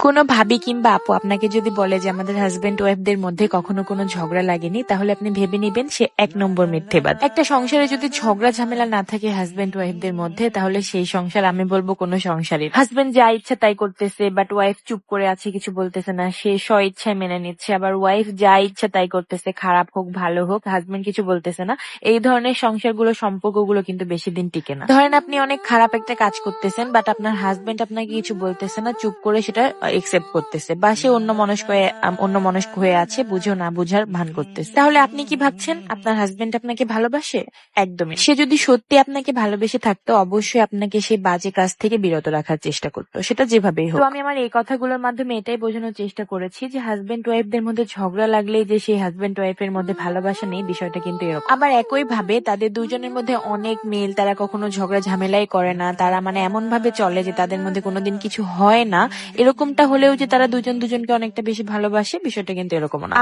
কোনো ভাবি কিংবা আপু আপনাকে যদি বলে যে আমাদের হাজবেন্ড ওয়াইফদের মধ্যে কখনো কোনো ঝগড়া লাগেনি, তাহলে আপনি ভেবে নিবেন সে ১ নম্বর মিথ্যেবাদ। একটা সংসারে যদি ঝগড়া ঝামেলা না থাকে হাজবেন্ড ওয়াইফদের মধ্যে, তাহলে সেই সংসার আমি বলব কোনো সংসারই না। হাজবেন্ড যা ইচ্ছা তাই করতেছে, বাট ওয়াইফ চুপ করে আছে, কিছু বলতেছে না, সে স্বইচ্ছায় মেনে নিচ্ছে। আবার ওয়াইফ যা ইচ্ছা তাই করতেছে, খারাপ হোক ভালো হোক, হাজবেন্ড কিছু বলতেছে না। এই ধরনের সংসারগুলো, সম্পর্কগুলো কিন্তু বেশি দিন টিকে না। ধরেন আপনি অনেক খারাপ একটা কাজ করতেছেন, বাট আপনার হাজবেন্ড আপনাকে কিছু বলতেছে না, চুপ করে সেটা একসেপ্ট করতেছে, বা সে অন্যমনস্ক হয়ে আছে, বুঝেও না বুঝার ভান করতেছে। তাহলে আপনি কি ভাবছেন আপনার হাজবেন্ড আপনাকে ভালোবাসে? একদমই। সে যদি সত্যি আপনাকে ভালোবেসে থাকতো, অবশ্যই আপনাকে সেই বাজে কাজ থেকে বিরত রাখার চেষ্টা করতো, সেটা যেভাবেই হোক। তো আমি আমার এই কথাগুলোর মাধ্যমে এটাই বোঝানোর চেষ্টা করেছি যে হাজবেন্ড ওয়াইফদের মধ্যে ঝগড়া লাগলেই যে সেই হাজবেন্ড ওয়াইফের মধ্যে ভালোবাসা নেই, বিষয়টা কিন্তু এরকম। আবার একই ভাবে তাদের দুজনের মধ্যে অনেক মিল, তারা কখনো ঝগড়া ঝামেলাই করে না, তারা মানে এমন ভাবে চলে যে তাদের মধ্যে কোনোদিন কিছু হয় না, এরকমটা হলেও যে তারা দুজন দুজনকে অনেকটা বেশি ভালোবাসে, বিষয়টা কিন্তু এরকমও না।